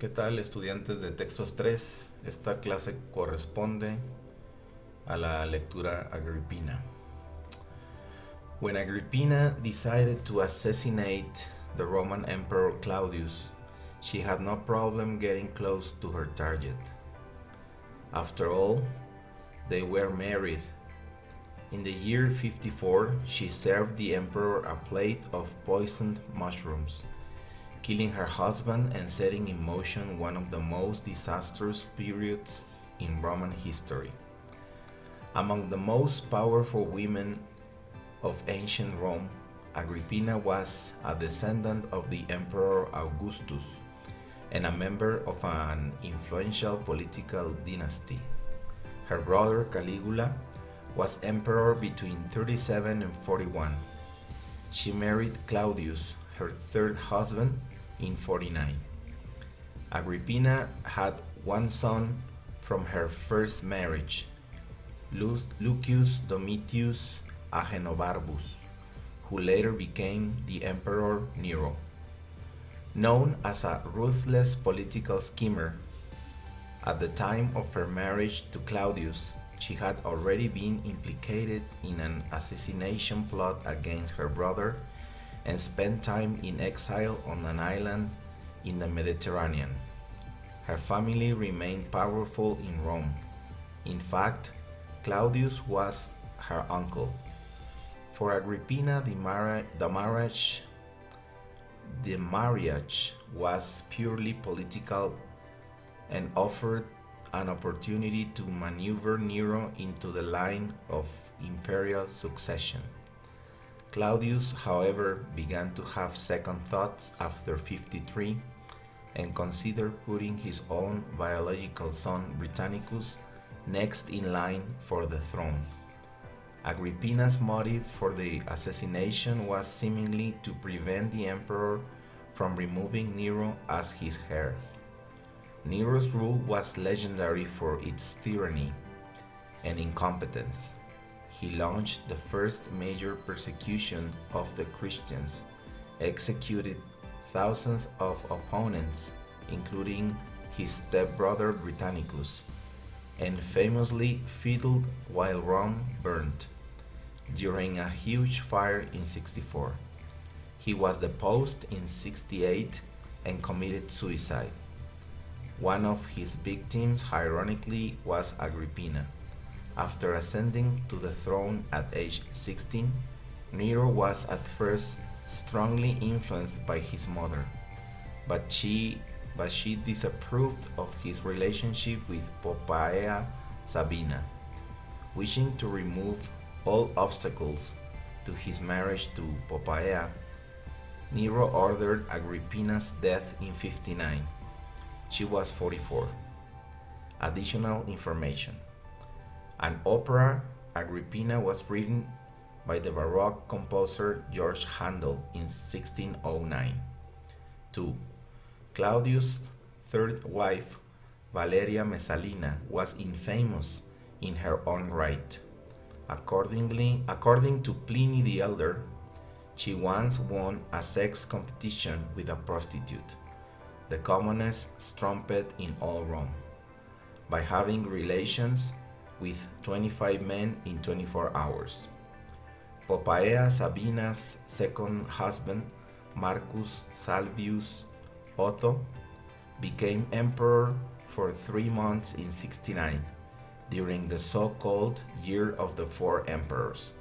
¿Qué tal, estudiantes de Textos 3? Esta clase corresponde a la lectura Agrippina. When Agrippina decided to assassinate the Roman Emperor Claudius, she had no problem getting close to her target. After all, they were married. In the year 54, she served the emperor a plate of poisoned mushrooms, killing her husband and setting in motion one of the most disastrous periods in Roman history. Among the most powerful women of ancient Rome, Agrippina was a descendant of the Emperor Augustus and a member of an influential political dynasty. Her brother Caligula was emperor between 37 and 41. She married Claudius, her third husband, in 49. Agrippina had one son from her first marriage, Lucius Domitius Ahenobarbus, who later became the Emperor Nero. Known as a ruthless political schemer, at the time of her marriage to Claudius, she had already been implicated in an assassination plot against her brother and spent time in exile on an island in the Mediterranean. Her family remained powerful in Rome. In fact, Claudius was her uncle. For Agrippina, the marriage was purely political and offered an opportunity to maneuver Nero into the line of imperial succession. Claudius, however, began to have second thoughts after 53 and considered putting his own biological son Britannicus next in line for the throne. Agrippina's motive for the assassination was seemingly to prevent the emperor from removing Nero as his heir. Nero's rule was legendary for its tyranny and incompetence. He launched the first major persecution of the Christians, executed thousands of opponents, including his stepbrother Britannicus, and famously fiddled while Rome burned during a huge fire in 64. He was deposed in 68 and committed suicide. One of his victims, ironically, was Agrippina. After ascending to the throne at age 16, Nero was at first strongly influenced by his mother, but she disapproved of his relationship with Poppaea Sabina. Wishing to remove all obstacles to his marriage to Poppaea, Nero ordered Agrippina's death in 59. She was 44. Additional information. An opera, Agrippina, was written by the Baroque composer George Handel in 1609. 2. Claudius' third wife, Valeria Messalina, was infamous in her own right. According to Pliny the Elder, she once won a sex competition with a prostitute, the commonest strumpet in all Rome, by having relations with 25 men in 24 hours. Poppaea Sabina's second husband, Marcus Salvius Otho, became emperor for 3 months in 69, during the so-called Year of the Four Emperors.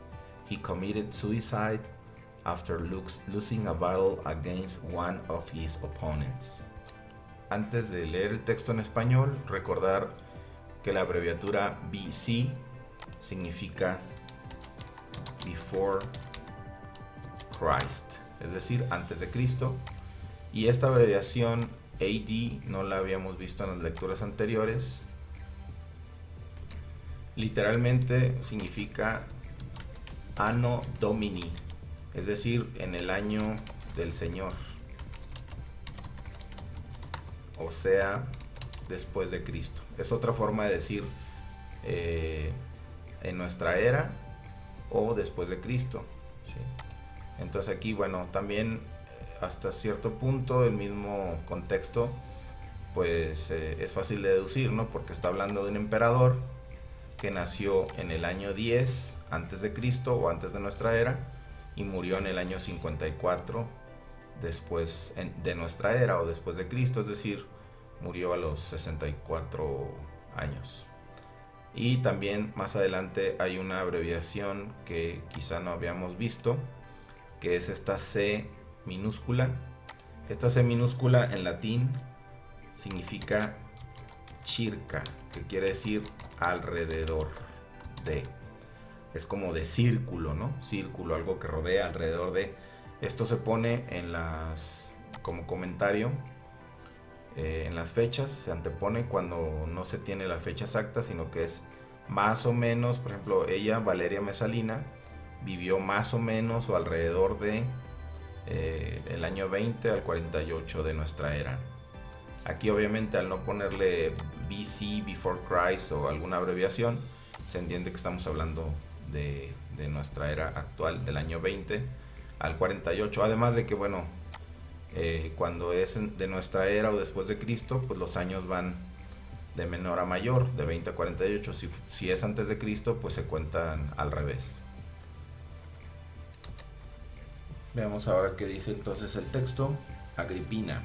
He committed suicide after losing a battle against one of his opponents. Antes de leer el texto en español, recordar que la abreviatura BC significa Before Christ, es decir, antes de Cristo, y esta abreviación AD no la habíamos visto en las lecturas anteriores. Literalmente significa Anno Domini, es decir, en el año del Señor, o sea, después de Cristo. Es otra forma de decir en nuestra era o después de Cristo, ¿sí? Entonces aquí, bueno, también hasta cierto punto el mismo contexto pues es fácil de deducir, ¿no? Porque está hablando de un emperador que nació en el año 10 antes de Cristo o antes de nuestra era y murió en el año 54 después de nuestra era o después de Cristo, es decir, murió a los 64 años. Y también más adelante hay una abreviación que quizá no habíamos visto, que es esta C minúscula. Esta C minúscula en latín significa circa, que quiere decir alrededor de. Es como de círculo, ¿no? Círculo, algo que rodea alrededor de. Esto se pone en las, como comentario, en las fechas, se antepone cuando no se tiene la fecha exacta, sino que es más o menos, por ejemplo, ella, Valeria Mesalina, vivió más o menos o alrededor de el año 20 al 48 de nuestra era. Aquí obviamente al no ponerle BC, Before Christ o alguna abreviación, se entiende que estamos hablando de nuestra era actual, del año 20 al 48. Además de que, bueno, cuando es de nuestra era o después de Cristo, pues los años van de menor a mayor, de 20 a 48. Si es antes de Cristo, pues se cuentan al revés. Veamos ahora qué dice entonces el texto. Agripina.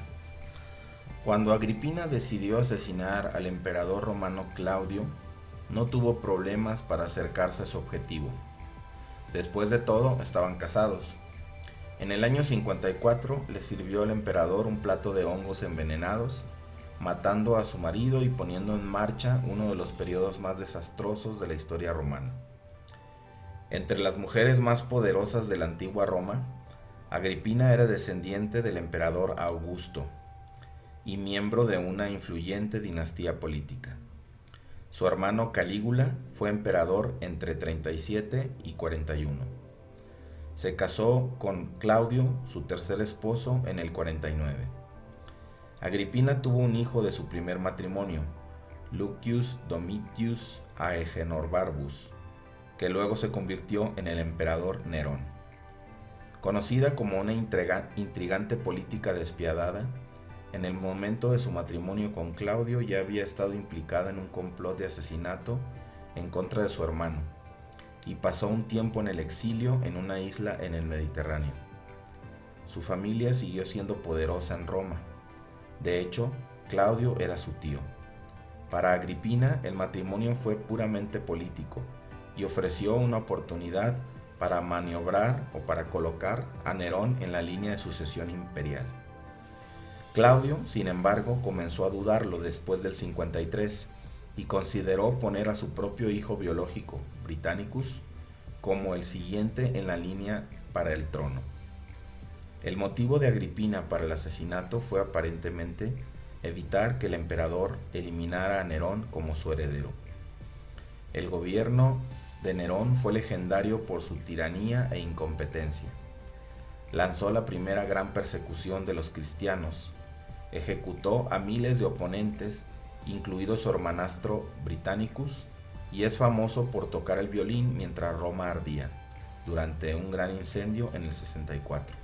Cuando Agripina decidió asesinar al emperador romano Claudio, no tuvo problemas para acercarse a su objetivo. Después de todo, estaban casados. En el año 54 le sirvió al emperador un plato de hongos envenenados, matando a su marido y poniendo en marcha uno de los periodos más desastrosos de la historia romana. Entre las mujeres más poderosas de la antigua Roma, Agripina era descendiente del emperador Augusto y miembro de una influyente dinastía política. Su hermano Calígula fue emperador entre 37 y 41. Se casó con Claudio, su tercer esposo, en el 49. Agripina tuvo un hijo de su primer matrimonio, Lucius Domitius Aegorbarbus, que luego se convirtió en el emperador Nerón. Conocida como una intrigante política despiadada, en el momento de su matrimonio con Claudio ya había estado implicada en un complot de asesinato en contra de su hermano, y pasó un tiempo en el exilio en una isla en el Mediterráneo. Su familia siguió siendo poderosa en Roma. De hecho, Claudio era su tío. Para Agripina, el matrimonio fue puramente político y ofreció una oportunidad para maniobrar o para colocar a Nerón en la línea de sucesión imperial. Claudio, sin embargo, comenzó a dudarlo después del 53 y consideró poner a su propio hijo biológico, Britannicus, como el siguiente en la línea para el trono. El motivo de Agripina para el asesinato fue aparentemente evitar que el emperador eliminara a Nerón como su heredero. El gobierno de Nerón fue legendario por su tiranía e incompetencia. Lanzó la primera gran persecución de los cristianos, ejecutó a miles de oponentes, incluido su hermanastro Britannicus, y es famoso por tocar el violín mientras Roma ardía, durante un gran incendio en el 64.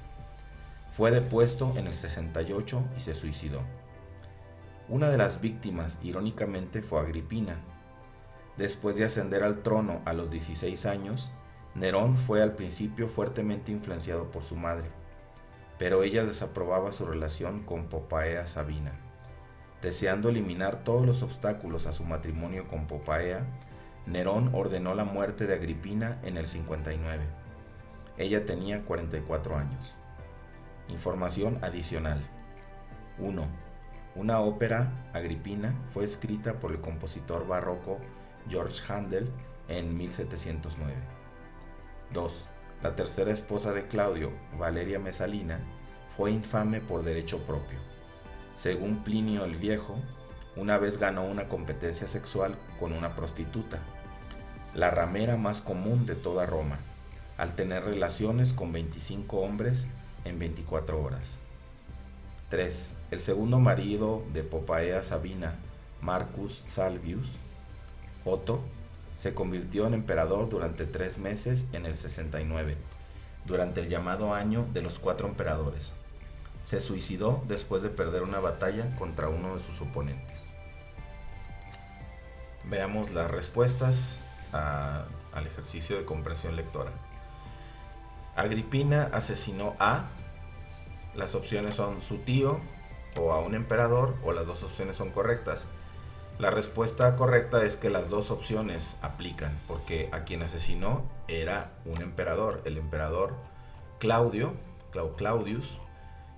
Fue depuesto en el 68 y se suicidó. Una de las víctimas, irónicamente, fue Agripina. Después de ascender al trono a los 16 años, Nerón fue al principio fuertemente influenciado por su madre, pero ella desaprobaba su relación con Poppaea Sabina. Deseando eliminar todos los obstáculos a su matrimonio con Poppaea, Nerón ordenó la muerte de Agripina en el 59. Ella tenía 44 años. Información adicional. 1. Una ópera, Agripina, fue escrita por el compositor barroco George Handel en 1709. 2. La tercera esposa de Claudio, Valeria Mesalina, fue infame por derecho propio. Según Plinio el Viejo, una vez ganó una competencia sexual con una prostituta, la ramera más común de toda Roma, al tener relaciones con 25 hombres en 24 horas. 3. El segundo marido de Poppaea Sabina, Marcus Salvius, Otto, se convirtió en emperador durante 3 meses en el 69, durante el llamado Año de los 4 Emperadores. se suicidó después de perder una batalla contra uno de sus oponentes. Veamos las respuestas al ejercicio de comprensión lectora. Agripina asesinó a... Las opciones son su tío o a un emperador, o las dos opciones son correctas. La respuesta correcta es que las dos opciones aplican, porque a quien asesinó era un emperador, el emperador Claudius,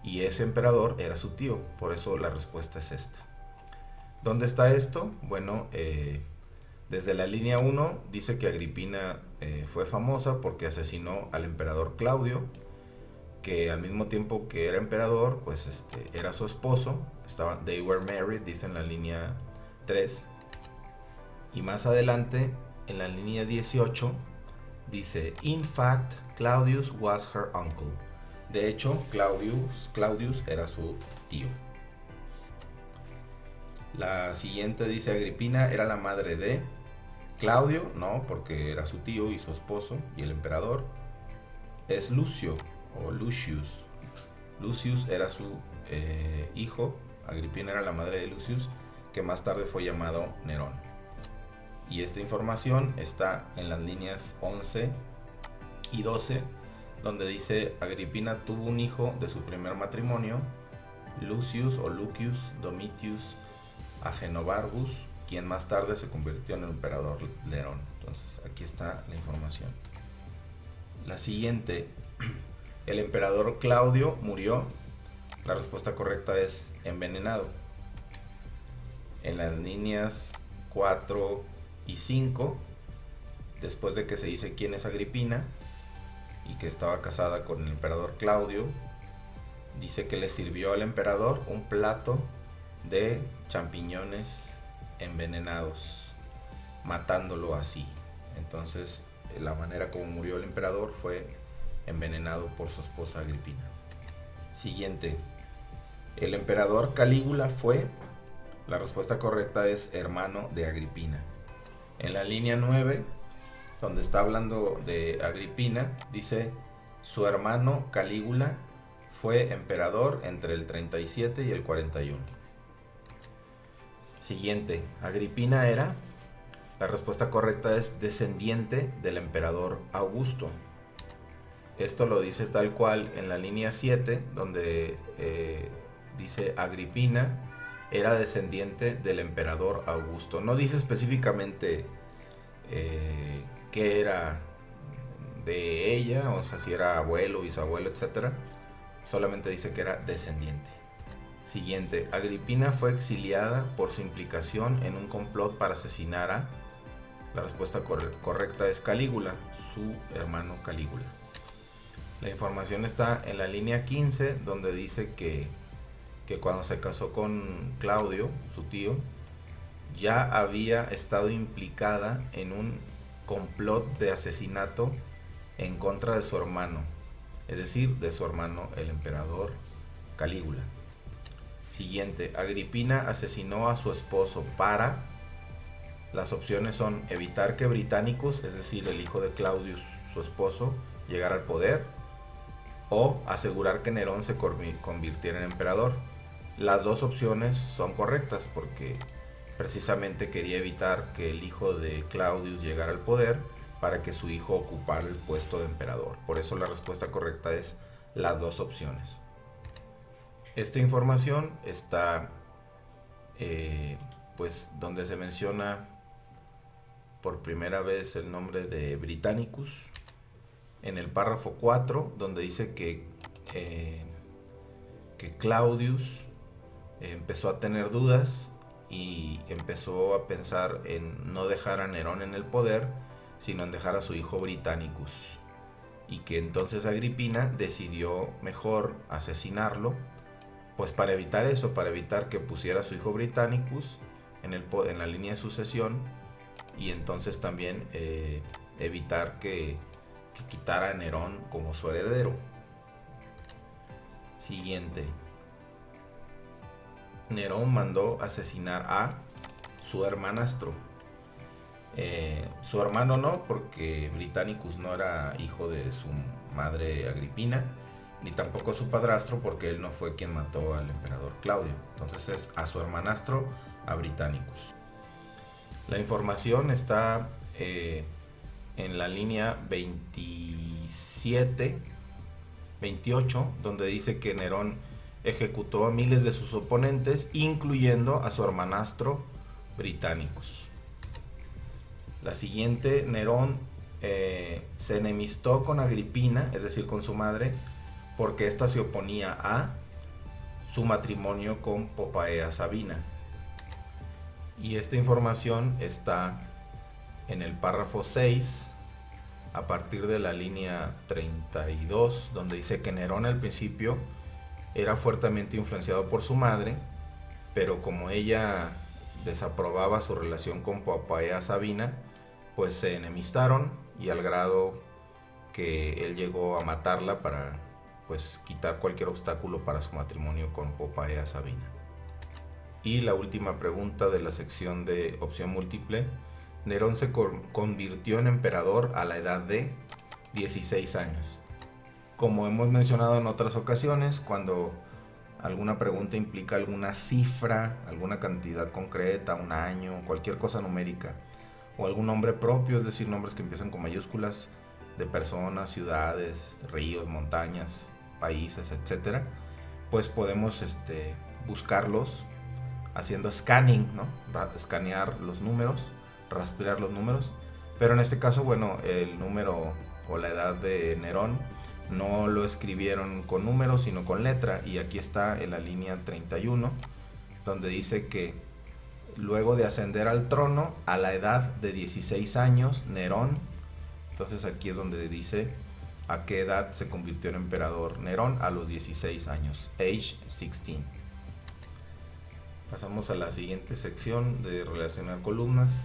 y ese emperador era su tío, por eso la respuesta es esta. ¿Dónde está esto? Bueno, desde la línea 1 dice que Agripina fue famosa porque asesinó al emperador Claudio, que al mismo tiempo que era emperador, pues era su esposo, they were married, dice en la línea 3. Y más adelante, en la línea 18, dice, in fact, Claudius was her uncle. De hecho, Claudius era su tío. La siguiente dice, Agripina era la madre de Claudio, no, porque era su tío y su esposo y el emperador. Es Lucio o Lucius. Lucius era su hijo, Agripina era la madre de Lucius, que más tarde fue llamado Nerón. Y esta información está en las líneas 11 y 12, donde dice Agripina tuvo un hijo de su primer matrimonio, Lucius o Lucius Domitius Agenovarbus, quien más tarde se convirtió en el emperador Nerón. Entonces aquí está la información. La siguiente, el emperador Claudio murió. La respuesta correcta es envenenado. En las líneas 4 y 5, después de que se dice quién es Agripina y que estaba casada con el emperador Claudio, dice que le sirvió al emperador un plato de champiñones envenenados, matándolo así. Entonces, la manera como murió el emperador fue envenenado por su esposa Agripina. Siguiente, el emperador Calígula fue... La respuesta correcta es hermano de Agripina. En la línea 9, donde está hablando de Agripina, dice su hermano Calígula fue emperador entre el 37 y el 41. Siguiente, Agripina era... La respuesta correcta es descendiente del emperador Augusto. Esto lo dice tal cual en la línea 7, donde dice Agripina era descendiente del emperador Augusto. No dice específicamente qué era de ella, o sea, si era abuelo, bisabuelo, etc. Solamente dice que era descendiente. Siguiente, Agripina fue exiliada por su implicación en un complot para asesinar a... La respuesta correcta es Calígula, su hermano Calígula. La información está en la línea 15, donde dice que cuando se casó con Claudio, su tío, ya había estado implicada en un complot de asesinato en contra de su hermano, es decir, de su hermano el emperador Calígula. Siguiente, Agripina asesinó a su esposo para... Las opciones son evitar que Britannicus, es decir, el hijo de Claudius, su esposo, llegara al poder, o asegurar que Nerón se convirtiera en emperador. Las dos opciones son correctas porque precisamente quería evitar que el hijo de Claudius llegara al poder para que su hijo ocupara el puesto de emperador. Por eso la respuesta correcta es las dos opciones. Esta información está pues donde se menciona por primera vez el nombre de Britannicus en el párrafo 4, donde dice que Claudius empezó a tener dudas y empezó a pensar en no dejar a Nerón en el poder, sino en dejar a su hijo Britannicus, y que entonces Agripina decidió mejor asesinarlo, pues para evitar eso, para evitar que pusiera a su hijo Britannicus en la línea de sucesión, y entonces también evitar que quitara a Nerón como su heredero. Siguiente. Nerón mandó asesinar a su hermanastro. Su hermano no, porque Britannicus no era hijo de su madre Agripina, ni tampoco a su padrastro, porque él no fue quien mató al emperador Claudio. Entonces es a su hermanastro, a Britannicus. La información está en la línea 28, donde dice que Nerón ejecutó a miles de sus oponentes, incluyendo a su hermanastro Britannicus. La siguiente, Nerón se enemistó con Agripina, es decir, con su madre, porque ésta se oponía a su matrimonio con Poppaea Sabina. Y esta información está en el párrafo 6, a partir de la línea 32, donde dice que Nerón al principio era fuertemente influenciado por su madre, pero como ella desaprobaba su relación con Poppaea Sabina, pues se enemistaron, y al grado que él llegó a matarla para pues quitar cualquier obstáculo para su matrimonio con Poppaea Sabina. Y la última pregunta de la sección de opción múltiple: Nerón se convirtió en emperador a la edad de 16 años. Como hemos mencionado en otras ocasiones, cuando alguna pregunta implica alguna cifra, alguna cantidad concreta, un año, cualquier cosa numérica, o algún nombre propio, es decir, nombres que empiezan con mayúsculas, de personas, ciudades, ríos, montañas, países, etc., pues podemos buscarlos haciendo scanning, ¿no? Escanear los números, rastrear los números. Pero en este caso, bueno, el número o la edad de Nerón no lo escribieron con números, sino con letra. Y aquí está en la línea 31, donde dice que luego de ascender al trono a la edad de 16 años, Nerón, entonces aquí es donde dice a qué edad se convirtió en emperador Nerón: a los 16 años, age 16. Pasamos a la siguiente sección de relacionar columnas,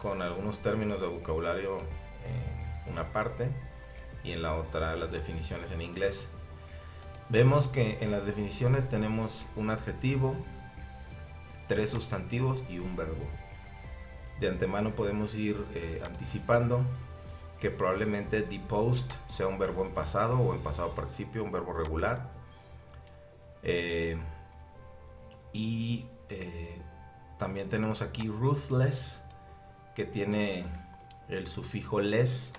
con algunos términos de vocabulario en una parte y en la otra las definiciones en inglés. Vemos que en las definiciones tenemos un adjetivo, 3 sustantivos y un verbo. De antemano podemos ir anticipando que probablemente deposed sea un verbo en pasado o en pasado participio, un verbo regular. También tenemos aquí ruthless, que tiene el sufijo less,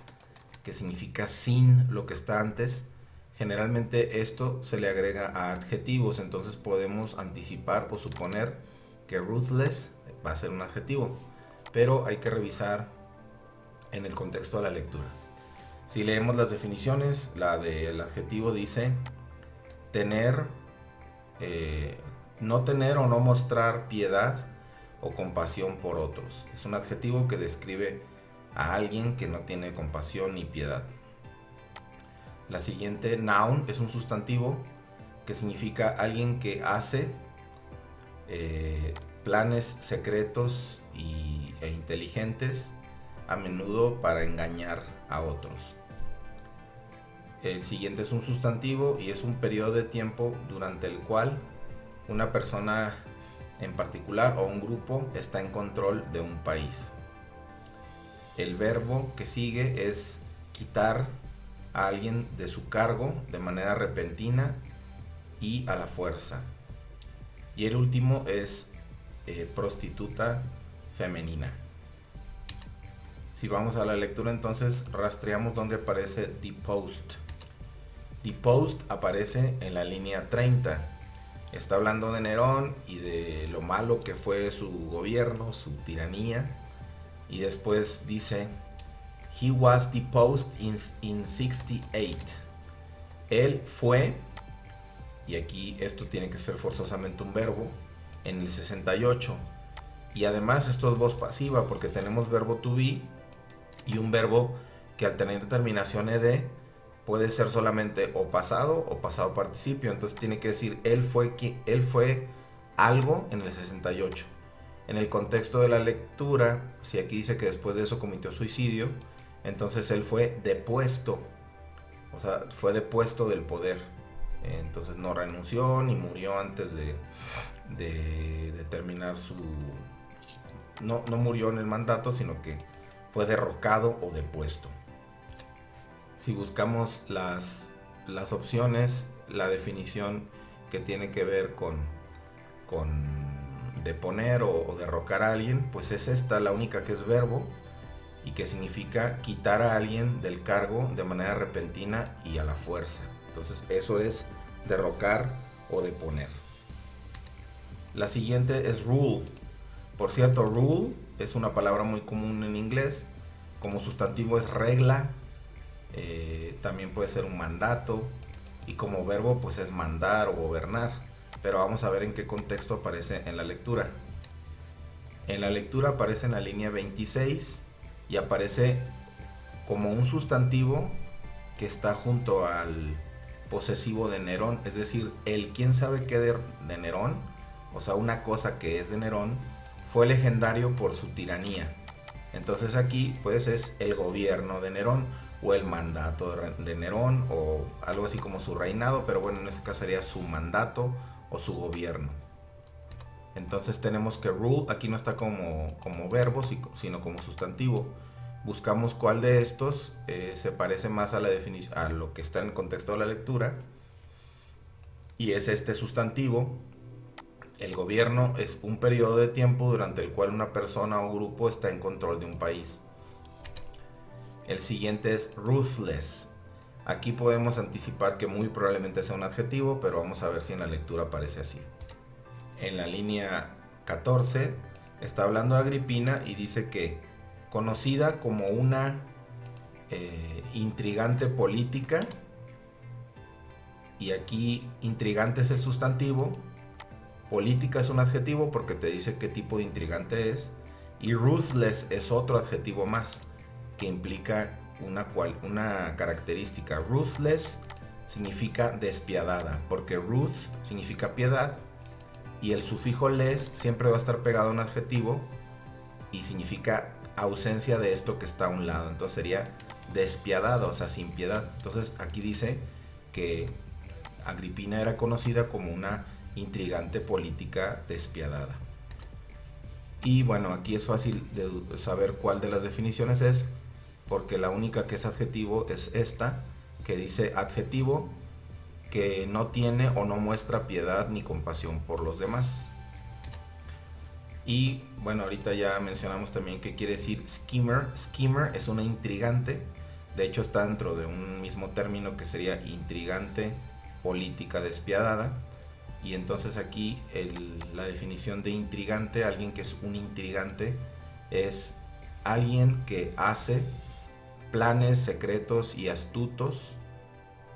que significa sin lo que está antes. Generalmente esto se le agrega a adjetivos, entonces podemos anticipar o suponer que ruthless va a ser un adjetivo, pero hay que revisar en el contexto de la lectura. Si leemos las definiciones, la del adjetivo dice tener, no tener o no mostrar piedad o compasión por otros. Es un adjetivo que describe a alguien que no tiene compasión ni piedad. La siguiente, noun, es un sustantivo que significa alguien que hace planes secretos e inteligentes, a menudo para engañar a otros. El siguiente es un sustantivo y es un periodo de tiempo durante el cual una persona en particular o un grupo está en control de un país. El verbo que sigue es quitar a alguien de su cargo de manera repentina y a la fuerza. Y el último es prostituta femenina. Si vamos a la lectura, entonces rastreamos donde aparece deposed. Deposed aparece en la línea 30. Está hablando de Nerón y de lo malo que fue su gobierno, su tiranía. Y después dice, he was deposed in 68. Él fue, y aquí esto tiene que ser forzosamente un verbo, en el 68. Y además esto es voz pasiva porque tenemos verbo to be y un verbo que al tener terminación ed puede ser solamente o pasado participio. Entonces tiene que decir él fue algo en el 68. En el contexto de la lectura, si aquí dice que después de eso cometió suicidio, entonces él fue depuesto, o sea, fue depuesto del poder. Entonces no renunció ni murió antes de terminar su... No murió en el mandato, sino que fue derrocado o depuesto. Si buscamos las las opciones, la definición que tiene que ver con deponer o derrocar a alguien, pues es esta, la única que es verbo y que significa quitar a alguien del cargo de manera repentina y a la fuerza. Entonces eso es derrocar o deponer. La siguiente es rule. Por cierto, rule es una palabra muy común en inglés. Como sustantivo es regla, también puede ser un mandato, y como verbo pues es mandar o gobernar. Pero vamos a ver en qué contexto aparece en la lectura. En la lectura aparece en la línea 26 y aparece como un sustantivo que está junto al posesivo de Nerón, es decir, el quién sabe qué de Nerón, o sea, una cosa que es de Nerón, fue legendario por su tiranía. Entonces aquí pues es el gobierno de Nerón o el mandato de Nerón o algo así como su reinado, pero bueno, en este caso sería su mandato o su gobierno. Entonces tenemos que rule aquí no está como verbo, sino como sustantivo. Buscamos cuál de estos se parece más a la definición, a lo que está en el contexto de la lectura, y es este sustantivo. El gobierno es un periodo de tiempo durante el cual una persona o grupo está en control de un país. El siguiente es ruthless. Aquí podemos anticipar que muy probablemente sea un adjetivo, pero vamos a ver si en la lectura aparece así. En la línea 14 está hablando de Agripina y dice que conocida como una intrigante política, y aquí intrigante es el sustantivo, política es un adjetivo porque te dice qué tipo de intrigante es, y ruthless es otro adjetivo más que implica una característica. Ruthless significa despiadada, porque ruth significa piedad y el sufijo less siempre va a estar pegado a un adjetivo y significa ausencia de esto que está a un lado. Entonces sería despiadado, o sea, sin piedad. Entonces aquí dice que Agripina era conocida como una intrigante política despiadada. Y bueno, aquí es fácil de saber cuál de las definiciones es, porque la única que es adjetivo es esta, que dice adjetivo que no tiene o no muestra piedad ni compasión por los demás. Y bueno, ahorita ya mencionamos también qué quiere decir schemer. Schemer es una intrigante, de hecho está dentro de un mismo término que sería intrigante política despiadada. Y entonces aquí la definición de intrigante, alguien que es un intrigante, es alguien que hace planes secretos y astutos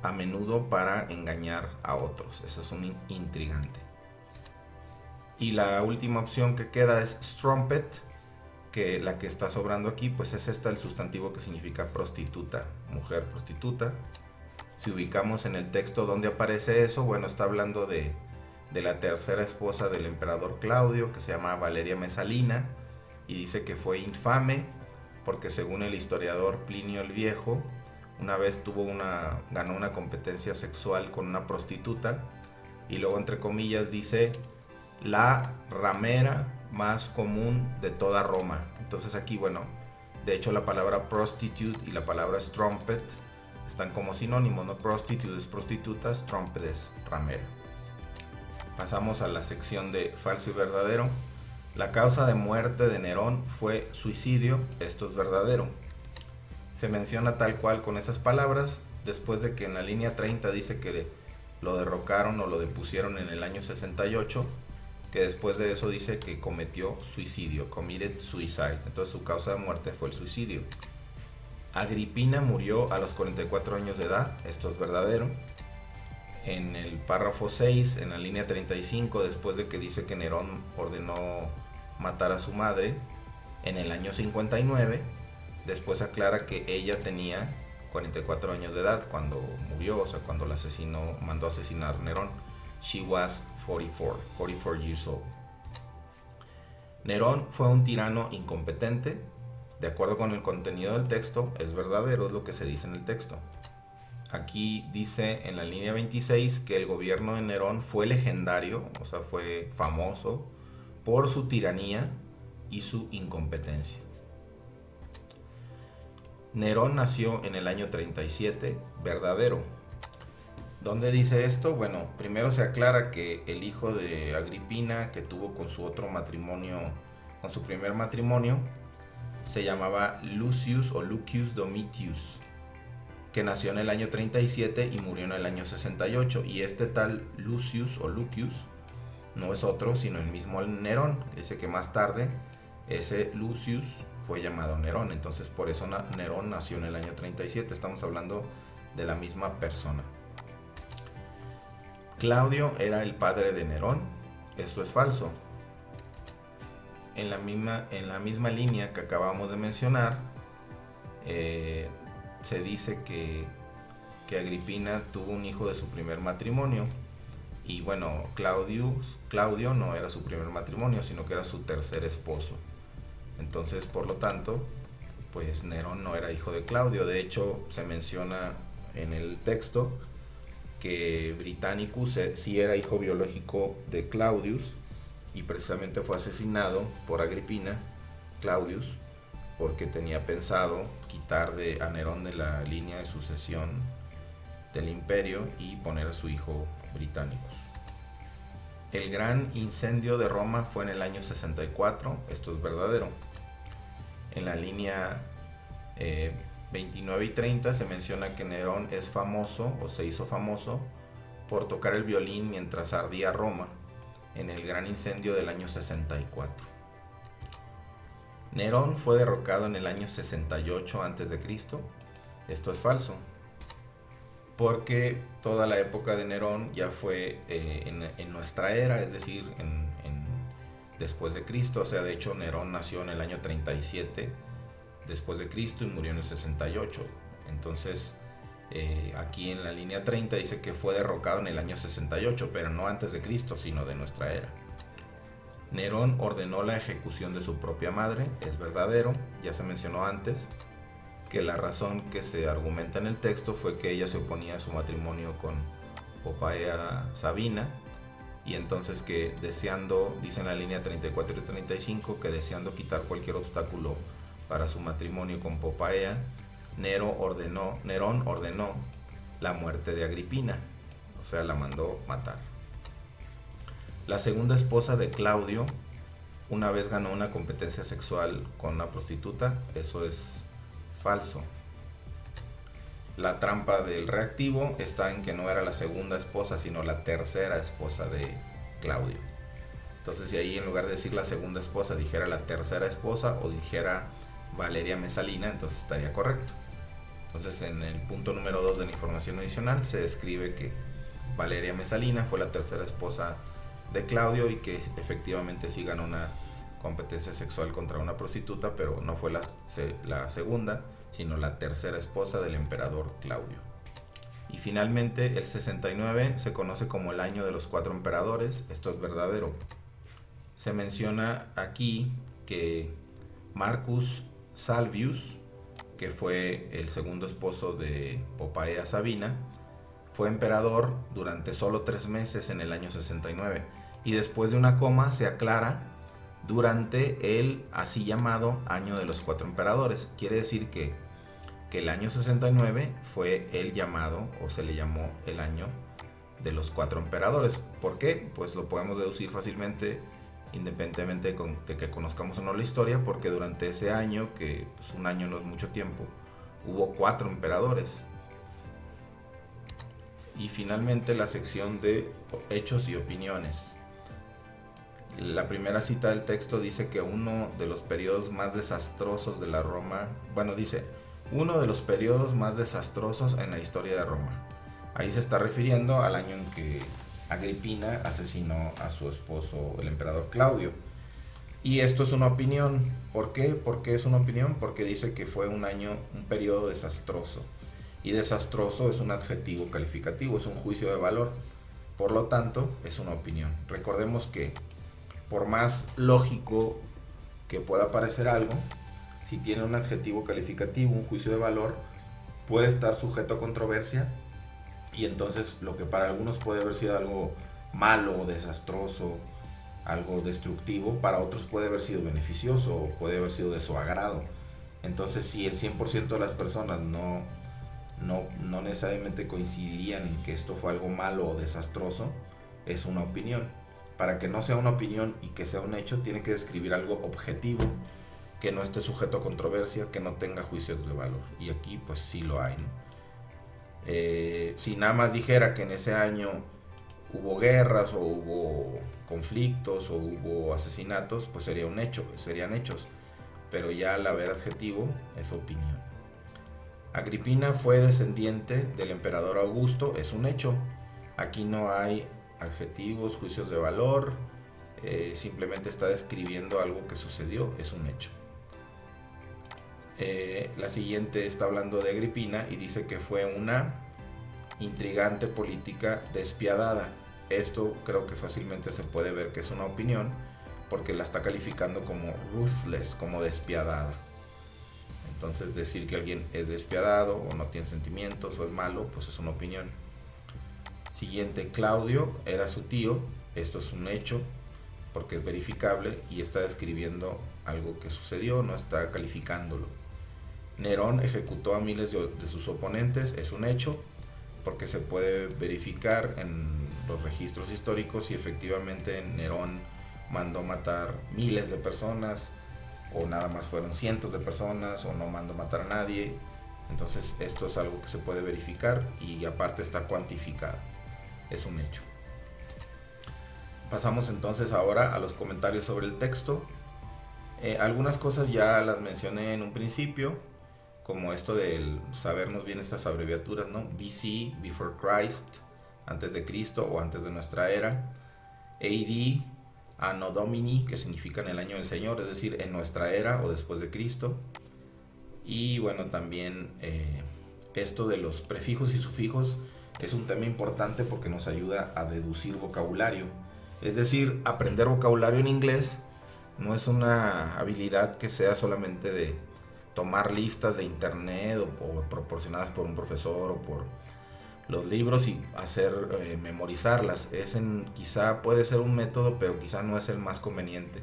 a menudo para engañar a otros. Eso es un intrigante. Y la última opción que queda es strumpet, que la que está sobrando aquí pues es esta, el sustantivo que significa prostituta, mujer prostituta. Si ubicamos en el texto donde aparece eso, bueno, está hablando de la tercera esposa del emperador Claudio, que se llama Valeria Mesalina, y dice que fue infame porque según el historiador Plinio el Viejo, una vez ganó una competencia sexual con una prostituta, y luego entre comillas dice la ramera más común de toda Roma. Entonces aquí, bueno, de hecho la palabra prostitute y la palabra strumpet están como sinónimos, ¿no? Prostitute es prostituta, strumpet es ramera. Pasamos a la sección de falso y verdadero. La causa de muerte de Nerón fue suicidio, esto es verdadero. Se menciona tal cual con esas palabras, después de que en la línea 30 dice que lo derrocaron o lo depusieron en el año 68, que después de eso dice que cometió suicidio, committed suicide, entonces su causa de muerte fue el suicidio. Agripina murió a los 44 años de edad, esto es verdadero. En el párrafo 6, en la línea 35, después de que dice que Nerón ordenó matar a su madre en el año 59, después aclara que ella tenía 44 años de edad cuando murió, o sea, cuando la mandó a asesinar Nerón. She was 44 years old. Nerón fue un tirano incompetente. De acuerdo con el contenido del texto, es verdadero, es lo que se dice en el texto. Aquí dice en la línea 26 que el gobierno de Nerón fue legendario, o sea, fue famoso por su tiranía y su incompetencia. Nerón nació en el año 37, verdadero. ¿Dónde dice esto? Bueno, primero se aclara que el hijo de Agripina, que tuvo con su otro matrimonio, con su primer matrimonio, se llamaba Lucius o Lucius Domitius, que nació en el año 37 y murió en el año 68. Y este tal Lucius o Lucius no es otro, sino el mismo Nerón. Dice que más tarde ese Lucius fue llamado Nerón. Entonces por eso Nerón nació en el año 37. Estamos hablando de la misma persona. Claudio era el padre de Nerón. Esto es falso. En la misma línea que acabamos de mencionar, se dice que Agripina tuvo un hijo de su primer matrimonio. Y bueno, Claudio no era su primer matrimonio, sino que era su tercer esposo. Entonces, por lo tanto, pues Nerón no era hijo de Claudio. De hecho, se menciona en el texto que Britannicus sí era hijo biológico de Claudius, y precisamente fue asesinado por Agripina, Claudius, porque tenía pensado quitar a Nerón de la línea de sucesión del imperio y poner a su hijo Britannicus. El gran incendio de Roma fue en el año 64, esto es verdadero. En la línea 29 y 30 se menciona que Nerón es famoso o se hizo famoso por tocar el violín mientras ardía Roma en el gran incendio del año 64. Nerón fue derrocado en el año 68 a.C. Esto es falso, porque toda la época de Nerón ya fue en nuestra era, es decir, después de Cristo. O sea, de hecho Nerón nació en el año 37 después de Cristo y murió en el 68. Entonces aquí en la línea 30 dice que fue derrocado en el año 68, pero no antes de Cristo, sino de nuestra era. Nerón ordenó la ejecución de su propia madre. Es verdadero, ya se mencionó antes que la razón que se argumenta en el texto fue que ella se oponía a su matrimonio con Poppaea Sabina, y entonces que deseando, dice en la línea 34 y 35, que deseando quitar cualquier obstáculo para su matrimonio con Poppaea, Nerón ordenó la muerte de Agripina, o sea, la mandó matar. La segunda esposa de Claudio una vez ganó una competencia sexual con una prostituta. Eso es falso. La trampa del reactivo está en que no era la segunda esposa, sino la tercera esposa de Claudio. Entonces, si ahí en lugar de decir la segunda esposa dijera la tercera esposa o dijera Valeria Mesalina, entonces estaría correcto. Entonces, en el punto número 2 de la información adicional se describe que Valeria Mesalina fue la tercera esposa de Claudio y que efectivamente sí ganó una competencia sexual contra una prostituta, pero no fue la segunda, sino la tercera esposa del emperador Claudio. Y finalmente, el 69 se conoce como el año de los 4 emperadores. Esto es verdadero. Se menciona aquí que Marcus Salvius, que fue el segundo esposo de Poppaea Sabina, fue emperador durante solo 3 meses en el año 69, y después de una coma se aclara durante el así llamado año de los 4 emperadores. Quiere decir que el año 69 fue el llamado, o se le llamó el año de los 4 emperadores. ¿Por qué? Pues lo podemos deducir fácilmente, independientemente de que conozcamos o no la historia, porque durante ese año, que pues un año no es mucho tiempo, hubo 4 emperadores. Y finalmente la sección de hechos y opiniones. La primera cita del texto dice que uno de los periodos más desastrosos de la Roma, dice uno de los periodos más desastrosos en la historia de Roma. Ahí se está refiriendo al año en que Agripina asesinó a su esposo, el emperador Claudio. Y esto es una opinión. ¿Por qué? ¿Por qué es una opinión? Porque dice que fue un periodo desastroso. Y desastroso es un adjetivo calificativo, es un juicio de valor. Por lo tanto, es una opinión. Recordemos que por más lógico que pueda parecer algo, si tiene un adjetivo calificativo, un juicio de valor, puede estar sujeto a controversia, y entonces lo que para algunos puede haber sido algo malo, desastroso, algo destructivo, para otros puede haber sido beneficioso o puede haber sido de su agrado. Entonces, si el 100% de las personas no no necesariamente coincidirían en que esto fue algo malo o desastroso, es una opinión. Para que no sea una opinión y que sea un hecho, tiene que describir algo objetivo, que no esté sujeto a controversia, que no tenga juicios de valor. Y aquí pues sí lo hay, ¿no? Si nada más dijera que en ese año hubo guerras o hubo conflictos o hubo asesinatos, pues sería un hecho, serían hechos. Pero ya al haber adjetivo es opinión. Agripina fue descendiente del emperador Augusto, es un hecho. Aquí no hay adjetivos, juicios de valor, simplemente está describiendo algo que sucedió, es un hecho. La siguiente está hablando de Agripina y dice que fue una intrigante política despiadada. Esto creo que fácilmente se puede ver que es una opinión porque la está calificando como ruthless, como despiadada. Entonces decir que alguien es despiadado o no tiene sentimientos o es malo, pues es una opinión. Siguiente, Claudio era su tío, esto es un hecho porque es verificable y está describiendo algo que sucedió, no está calificándolo. Nerón ejecutó a miles de sus oponentes, es un hecho porque se puede verificar en los registros históricos si efectivamente Nerón mandó matar miles de personas o nada más fueron cientos de personas o no mandó matar a nadie. Entonces esto es algo que se puede verificar y aparte está cuantificado, es un hecho. Pasamos entonces ahora a los comentarios sobre el texto. Algunas cosas ya las mencioné en un principio, como esto del sabernos bien estas abreviaturas, ¿no? BC, Before Christ, antes de Cristo o antes de nuestra era. AD, Anno Domini, que significa en el año del Señor, es decir, en nuestra era o después de Cristo. Y bueno, también esto de los prefijos y sufijos es un tema importante porque nos ayuda a deducir vocabulario. Es decir, aprender vocabulario en inglés no es una habilidad que sea solamente de tomar listas de internet o proporcionadas por un profesor o por los libros y hacer memorizarlas. Quizá puede ser un método, pero quizá no es el más conveniente.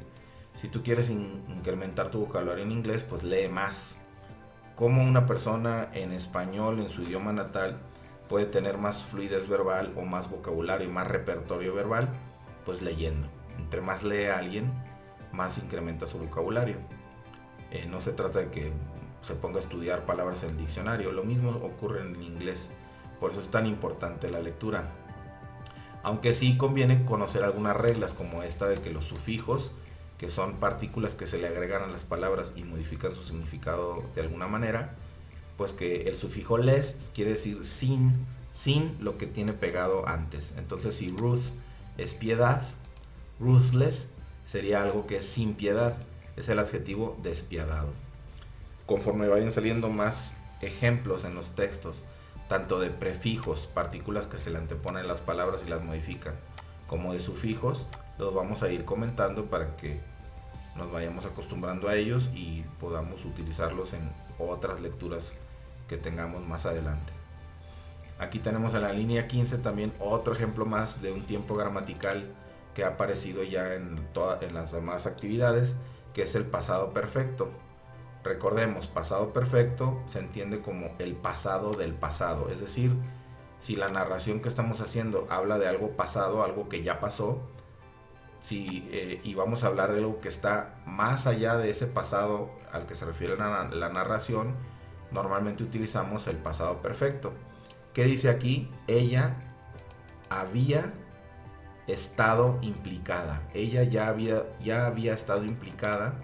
Si tú quieres incrementar tu vocabulario en inglés, pues lee más. Cómo una persona en español, en su idioma natal, puede tener más fluidez verbal o más vocabulario y más repertorio verbal, pues leyendo. Entre más lee alguien, más incrementa su vocabulario. No se trata de que se ponga a estudiar palabras en el diccionario, lo mismo ocurre en el inglés. Por eso es tan importante la lectura. Aunque sí conviene conocer algunas reglas, como esta de que los sufijos, que son partículas que se le agregan a las palabras y modifican su significado de alguna manera, pues que el sufijo les quiere decir sin lo que tiene pegado antes. Entonces si ruth es piedad, ruthless sería algo que es sin piedad, es el adjetivo despiadado. Conforme vayan saliendo más ejemplos en los textos, tanto de prefijos, partículas que se le anteponen a las palabras y las modifican, como de sufijos, los vamos a ir comentando para que nos vayamos acostumbrando a ellos y podamos utilizarlos en otras lecturas que tengamos más adelante. Aquí tenemos en la línea 15 también otro ejemplo más de un tiempo gramatical que ha aparecido ya en las demás actividades, que es el pasado perfecto. Recordemos, pasado perfecto se entiende como el pasado del pasado, es decir, si la narración que estamos haciendo habla de algo pasado, algo que ya pasó, y vamos a hablar de algo que está más allá de ese pasado al que se refiere la narración, normalmente utilizamos el pasado perfecto. ¿Qué dice aquí? Ella había estado implicada. Ella ya había estado implicada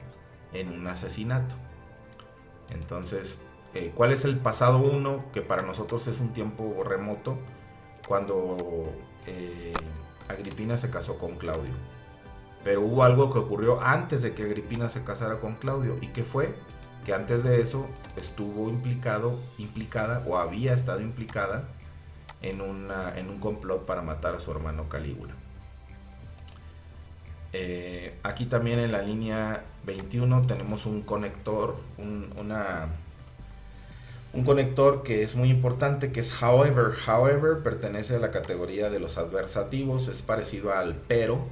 en un asesinato. Entonces, ¿cuál es el pasado 1? Que para nosotros es un tiempo remoto, cuando Agripina se casó con Claudio. Pero hubo algo que ocurrió antes de que Agripina se casara con Claudio. ¿Y qué fue? Que antes de eso estuvo implicada o había estado implicada en un complot para matar a su hermano Calígula. Aquí también en la línea 21 tenemos un conector, un conector que es muy importante, que es however. However pertenece a la categoría de los adversativos, es parecido al pero,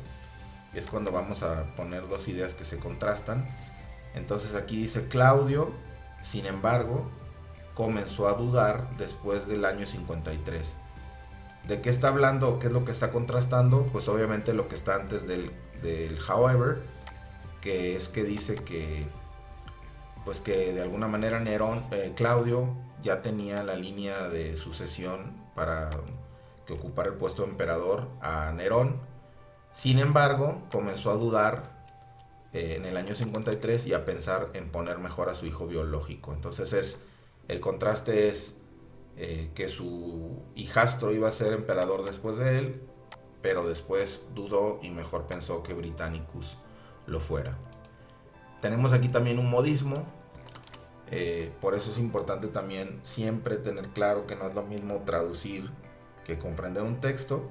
es cuando vamos a poner dos ideas que se contrastan. Entonces aquí dice Claudio, sin embargo, comenzó a dudar después del año 53. ¿De qué está hablando? ¿Qué es lo que está contrastando? Pues obviamente lo que está antes del however, que es que dice que pues que de alguna manera Claudio ya tenía la línea de sucesión para que ocupara el puesto de emperador a Nerón. Sin embargo, comenzó a dudar en el año 53 y a pensar en poner mejor a su hijo biológico. Entonces el contraste es que su hijastro iba a ser emperador después de él, pero después dudó y mejor pensó que Britannicus lo fuera. Tenemos aquí también un modismo, por eso es importante también siempre tener claro que no es lo mismo traducir que comprender un texto,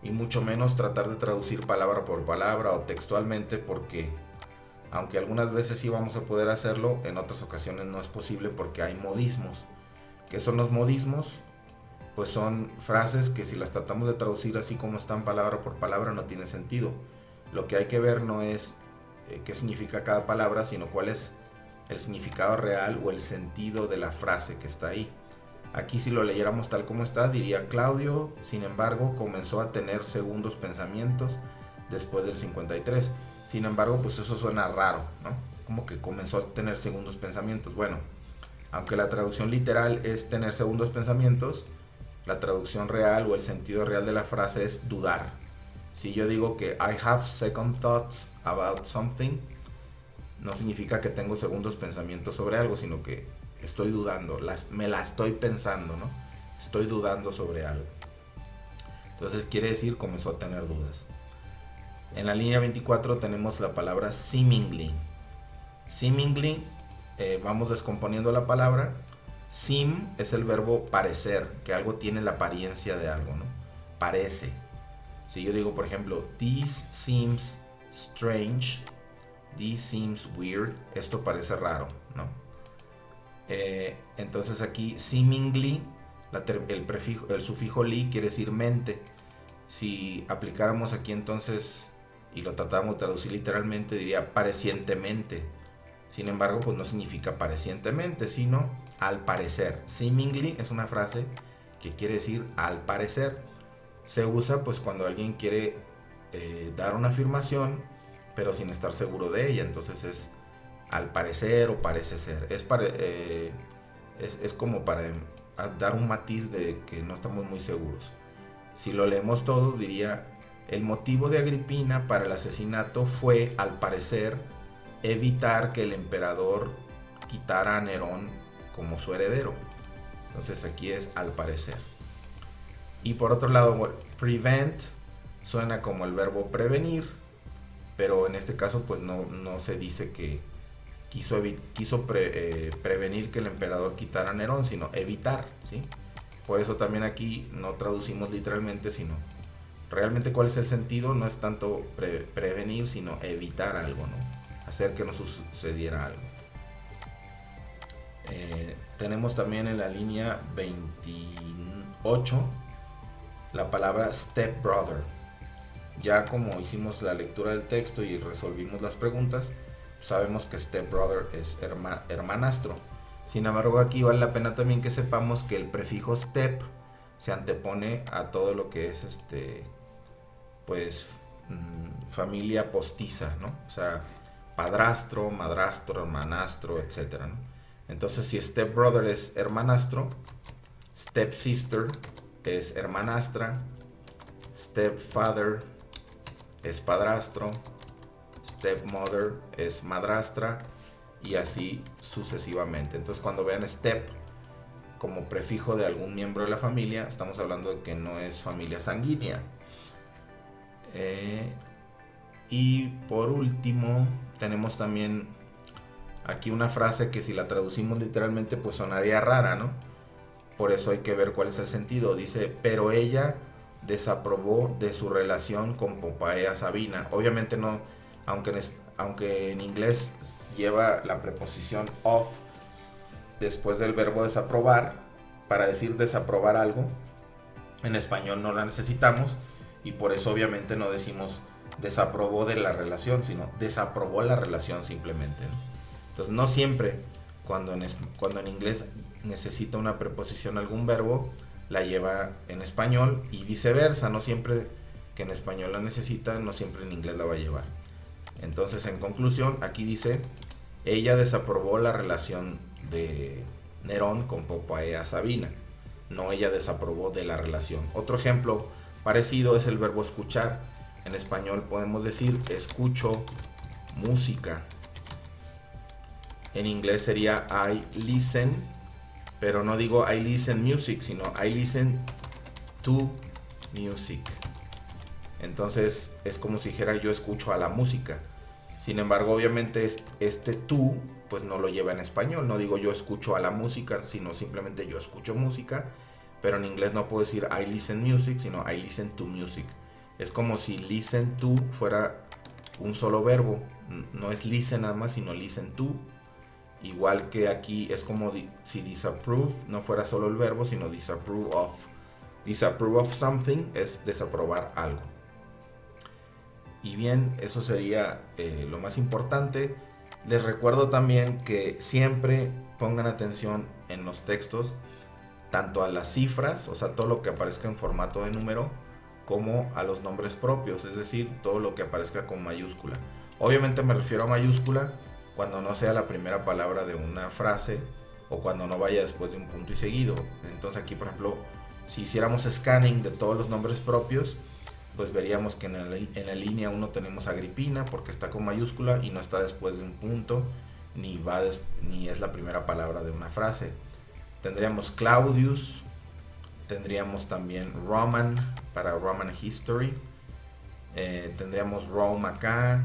y mucho menos tratar de traducir palabra por palabra o textualmente, porque aunque algunas veces sí vamos a poder hacerlo, en otras ocasiones no es posible porque hay modismos. ¿Qué son los modismos? Pues son frases que si las tratamos de traducir así como están palabra por palabra no tiene sentido. Lo que hay que ver no es qué significa cada palabra, sino cuál es el significado real o el sentido de la frase que está ahí. Aquí si lo leyéramos tal como está, diría: Claudio, sin embargo, comenzó a tener segundos pensamientos después del 53. Sin embargo, pues eso suena raro, ¿no? Como que comenzó a tener segundos pensamientos. Bueno, aunque la traducción literal es tener segundos pensamientos, la traducción real o el sentido real de la frase es dudar. Si yo digo que I have second thoughts about something, no significa que tengo segundos pensamientos sobre algo, sino que estoy dudando, me la estoy pensando, ¿no? Estoy dudando sobre algo. Entonces quiere decir comenzó a tener dudas. En la línea 24 tenemos la palabra seemingly. Seemingly, vamos descomponiendo la palabra. Seem es el verbo parecer, que algo tiene la apariencia de algo, ¿no? Parece. Si yo digo, por ejemplo, this seems strange, this seems weird, esto parece raro, ¿no? Entonces aquí seemingly, el sufijo ly quiere decir mente. Si aplicáramos aquí entonces y lo tratamos de traducir literalmente, diría parecientemente. Sin embargo, pues no significa parecientemente, sino al parecer. Seemingly es una frase que quiere decir al parecer. Se usa pues cuando alguien quiere dar una afirmación, pero sin estar seguro de ella. Entonces es al parecer o parece ser. Es como para dar un matiz de que no estamos muy seguros. Si lo leemos todo, diría: el motivo de Agripina para el asesinato fue, al parecer, evitar que el emperador quitara a Nerón como su heredero. Entonces aquí es al parecer. Y por otro lado, prevent suena como el verbo prevenir, pero en este caso pues no se dice que quiso prevenir que el emperador quitara a Nerón, sino evitar, ¿sí? Por eso también aquí no traducimos literalmente, sino realmente cuál es el sentido. No es tanto prevenir, sino evitar algo, ¿no? Hacer que no sucediera algo. Tenemos también en la línea 28 la palabra stepbrother. Ya como hicimos la lectura del texto y resolvimos las preguntas, sabemos que stepbrother es hermanastro. Sin embargo, aquí vale la pena también que sepamos que el prefijo step se antepone a todo lo que es pues familia postiza, ¿no? O sea, padrastro, madrastro, hermanastro, etcétera, ¿no? Entonces, si stepbrother es hermanastro, stepsister es hermanastra, stepfather es padrastro, stepmother es madrastra, y así sucesivamente. Entonces cuando vean step como prefijo de algún miembro de la familia, estamos hablando de que no es familia sanguínea. Y por último tenemos también aquí una frase que si la traducimos literalmente pues sonaría rara, ¿no? Por eso hay que ver cuál es el sentido. Dice: pero ella desaprobó de su relación con Poppaea Sabina. Obviamente no, aunque en inglés lleva la preposición of después del verbo desaprobar para decir desaprobar algo, en español no la necesitamos, y por eso obviamente no decimos desaprobó de la relación, sino desaprobó la relación simplemente, ¿no? Entonces no siempre cuando en inglés necesita una preposición algún verbo, la lleva en español y viceversa, no siempre que en español la necesita, no siempre en inglés la va a llevar. Entonces, en conclusión, aquí dice, ella desaprobó la relación de Nerón con Poppaea Sabina, no ella desaprobó de la relación. Otro ejemplo parecido es el verbo escuchar. En español podemos decir escucho música. En inglés sería I listen, pero no digo I listen music, sino I listen to music. Entonces es como si dijera yo escucho a la música. Sin embargo, obviamente este tú pues no lo lleva en español. No digo yo escucho a la música, sino simplemente yo escucho música. Pero en inglés no puedo decir I listen music, sino I listen to music. Es como si listen to fuera un solo verbo. No es listen nada más, sino listen to. Igual que aquí es como si disapprove no fuera solo el verbo, sino disapprove of. Disapprove of something es desaprobar algo. Y bien, eso sería lo más importante. Les recuerdo también que siempre pongan atención en los textos, tanto a las cifras, o sea, todo lo que aparezca en formato de número, como a los nombres propios, es decir, todo lo que aparezca con mayúscula. Obviamente me refiero a mayúscula cuando no sea la primera palabra de una frase o cuando no vaya después de un punto y seguido. Entonces aquí, por ejemplo, si hiciéramos scanning de todos los nombres propios, pues veríamos que en la línea 1 tenemos Agripina porque está con mayúscula y no está después de un punto, ni es la primera palabra de una frase. Tendríamos Claudius, tendríamos también Roman para Roman History, tendríamos Rome acá,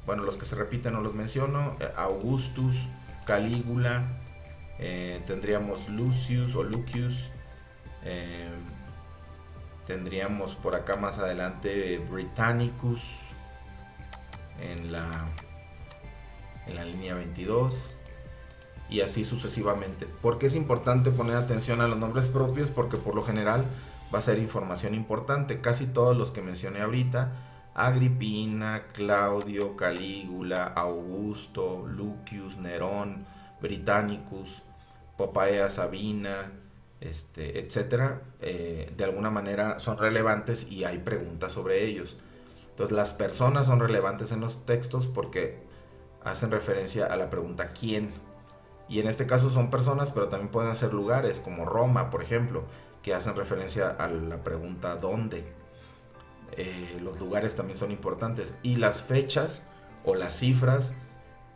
bueno, los que se repiten no los menciono, Augustus, Calígula, tendríamos Lucius o Lucius, tendríamos por acá más adelante Britannicus en la línea 22 y así sucesivamente. ¿Por qué es importante poner atención a los nombres propios? Porque por lo general va a ser información importante. Casi todos los que mencioné ahorita, Agripina, Claudio, Calígula, Augusto, Lucius, Nerón, Britannicus, Poppaea Sabina, etcétera, de alguna manera son relevantes y hay preguntas sobre ellos. Entonces las personas son relevantes en los textos porque hacen referencia a la pregunta ¿quién? Y en este caso son personas, pero también pueden ser lugares como Roma, por ejemplo, que hacen referencia a la pregunta ¿dónde? Los lugares también son importantes y las fechas o las cifras,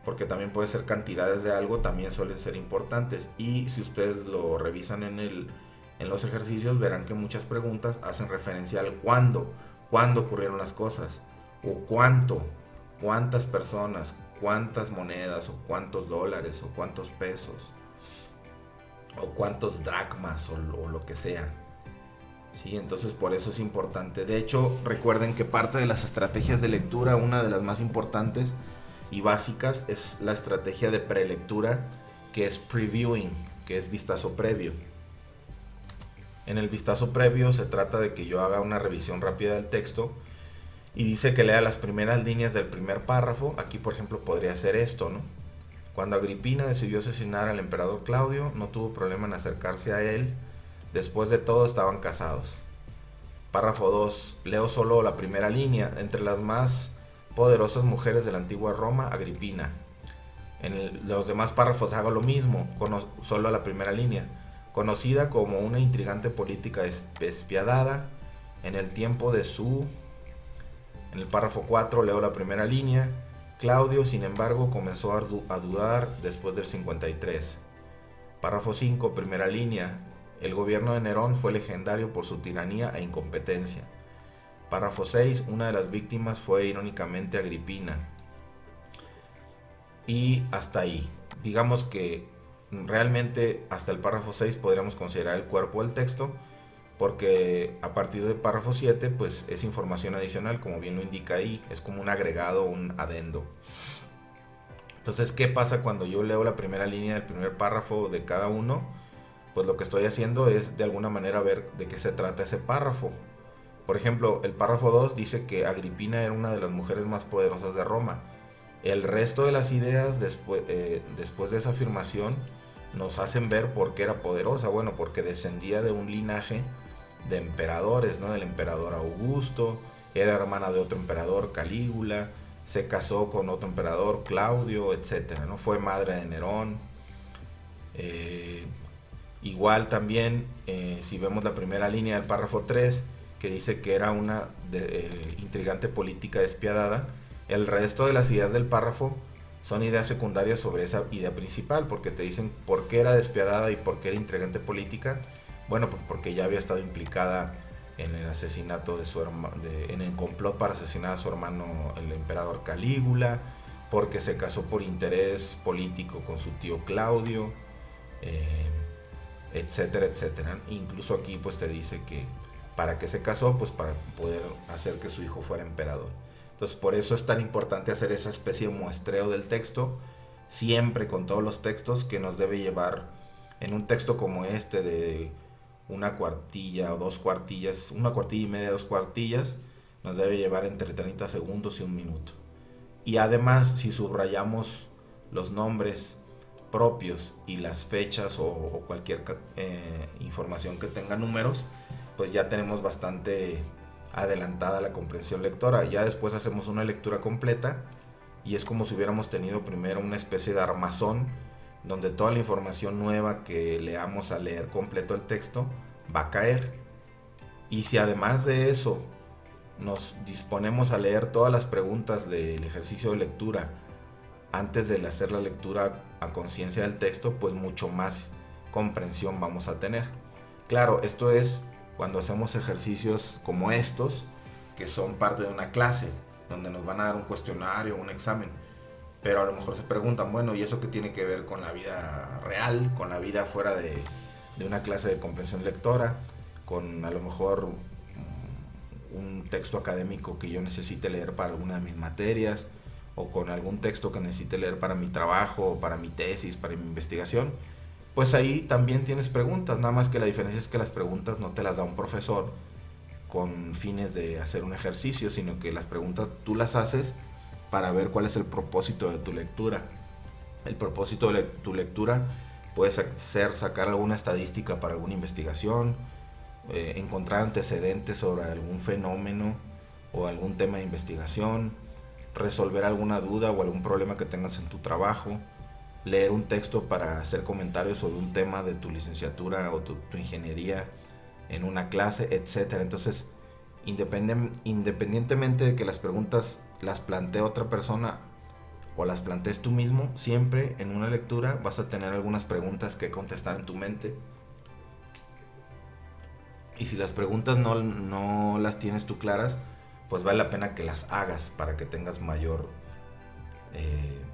porque también puede ser cantidades de algo, también suelen ser importantes. Y si ustedes lo revisan en los ejercicios, verán que muchas preguntas hacen referencia al cuándo ocurrieron las cosas, o cuántas personas, cuántas monedas, o cuántos dólares, o cuántos pesos, o cuántos dracmas, o lo que sea. Sí, entonces por eso es importante. De hecho, recuerden que parte de las estrategias de lectura, una de las más importantes y básicas, es la estrategia de prelectura, que es previewing, que es vistazo previo. En el vistazo previo se trata de que yo haga una revisión rápida del texto y dice que lea las primeras líneas del primer párrafo. Aquí, por ejemplo, podría ser esto, ¿no? Cuando Agripina decidió asesinar al emperador Claudio, no tuvo problema en acercarse a él. Después de todo, estaban casados. Párrafo 2. Leo solo la primera línea. Entre las más poderosas mujeres de la antigua Roma, Agripina. En los demás párrafos hago lo mismo, solo la primera línea. Conocida como una intrigante política despiadada, en el tiempo de En el párrafo 4 leo la primera línea. Claudio, sin embargo, comenzó a dudar después del 53. Párrafo 5, primera línea. El gobierno de Nerón fue legendario por su tiranía e incompetencia. Párrafo 6, una de las víctimas fue irónicamente Agripina. Y hasta ahí. Digamos que realmente hasta el párrafo 6 podríamos considerar el cuerpo del texto, porque a partir del párrafo 7 pues es información adicional, como bien lo indica ahí, es como un agregado, un adendo. Entonces, ¿qué pasa cuando yo leo la primera línea del primer párrafo de cada uno? Pues lo que estoy haciendo es de alguna manera ver de qué se trata ese párrafo. Por ejemplo, el párrafo 2 dice que Agripina era una de las mujeres más poderosas de Roma. El resto de las ideas después de esa afirmación nos hacen ver por qué era poderosa. Bueno, porque descendía de un linaje de emperadores, ¿no? Del emperador Augusto, era hermana de otro emperador, Calígula, se casó con otro emperador, Claudio, etcétera, ¿no? Fue madre de Nerón. Eh, Igual también, si vemos la primera línea del párrafo 3 que dice que era una intrigante política despiadada, el resto de las ideas del párrafo son ideas secundarias sobre esa idea principal, porque te dicen por qué era despiadada y por qué era intrigante política. Bueno, pues porque ya había estado implicada en el asesinato de su hermano, en el complot para asesinar a su hermano, el emperador Calígula, porque se casó por interés político con su tío Claudio, eh, etcétera, etcétera. Incluso aquí pues te dice que para qué se casó, pues para poder hacer que su hijo fuera emperador. Entonces por eso es tan importante hacer esa especie de muestreo del texto, siempre con todos los textos, que nos debe llevar en un texto como este de una cuartilla o dos cuartillas, una cuartilla y media, dos cuartillas, nos debe llevar entre 30 segundos y un minuto. Y además, si subrayamos los nombres propios y las fechas o cualquier información que tenga números, pues ya tenemos bastante adelantada la comprensión lectora. Ya después hacemos una lectura completa y es como si hubiéramos tenido primero una especie de armazón donde toda la información nueva que leamos al leer completo el texto va a caer. Y si además de eso nos disponemos a leer todas las preguntas del ejercicio de lectura antes de hacer la lectura a conciencia del texto, pues mucho más comprensión vamos a tener. Claro, esto es cuando hacemos ejercicios como estos, que son parte de una clase, donde nos van a dar un cuestionario, un examen. Pero a lo mejor se preguntan, bueno, ¿y eso qué tiene que ver con la vida real, con la vida fuera de una clase de comprensión lectora, con a lo mejor un texto académico que yo necesite leer para alguna de mis materias, o con algún texto que necesite leer para mi trabajo, para mi tesis, para mi investigación? Pues ahí también tienes preguntas, nada más que la diferencia es que las preguntas no te las da un profesor con fines de hacer un ejercicio, sino que las preguntas tú las haces para ver cuál es el propósito de tu lectura. El propósito de tu lectura puede ser sacar alguna estadística para alguna investigación, encontrar antecedentes sobre algún fenómeno o algún tema de investigación, resolver alguna duda o algún problema que tengas en tu trabajo, leer un texto para hacer comentarios sobre un tema de tu licenciatura o tu ingeniería en una clase, etcétera. Entonces, independientemente de que las preguntas las plantee otra persona o las plantees tú mismo, siempre en una lectura vas a tener algunas preguntas que contestar en tu mente. Y si las preguntas no las tienes tú claras, pues vale la pena que las hagas para que tengas mayor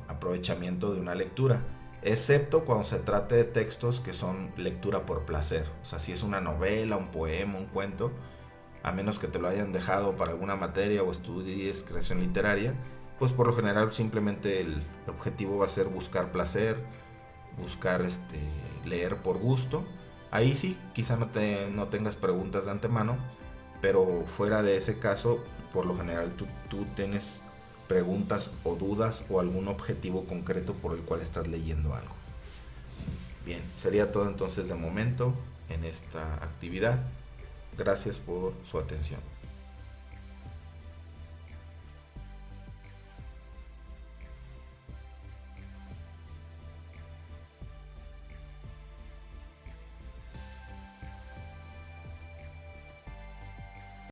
aprovechamiento de una lectura, excepto cuando se trate de textos que son lectura por placer. O sea, si es una novela, un poema, un cuento, a menos que te lo hayan dejado para alguna materia o estudies creación literaria, pues por lo general simplemente el objetivo va a ser buscar placer, buscar leer por gusto. Ahí sí, quizá no tengas preguntas de antemano, pero fuera de ese caso, por lo general tú tienes preguntas o dudas o algún objetivo concreto por el cual estás leyendo algo. Bien, sería todo entonces de momento en esta actividad. Gracias por su atención.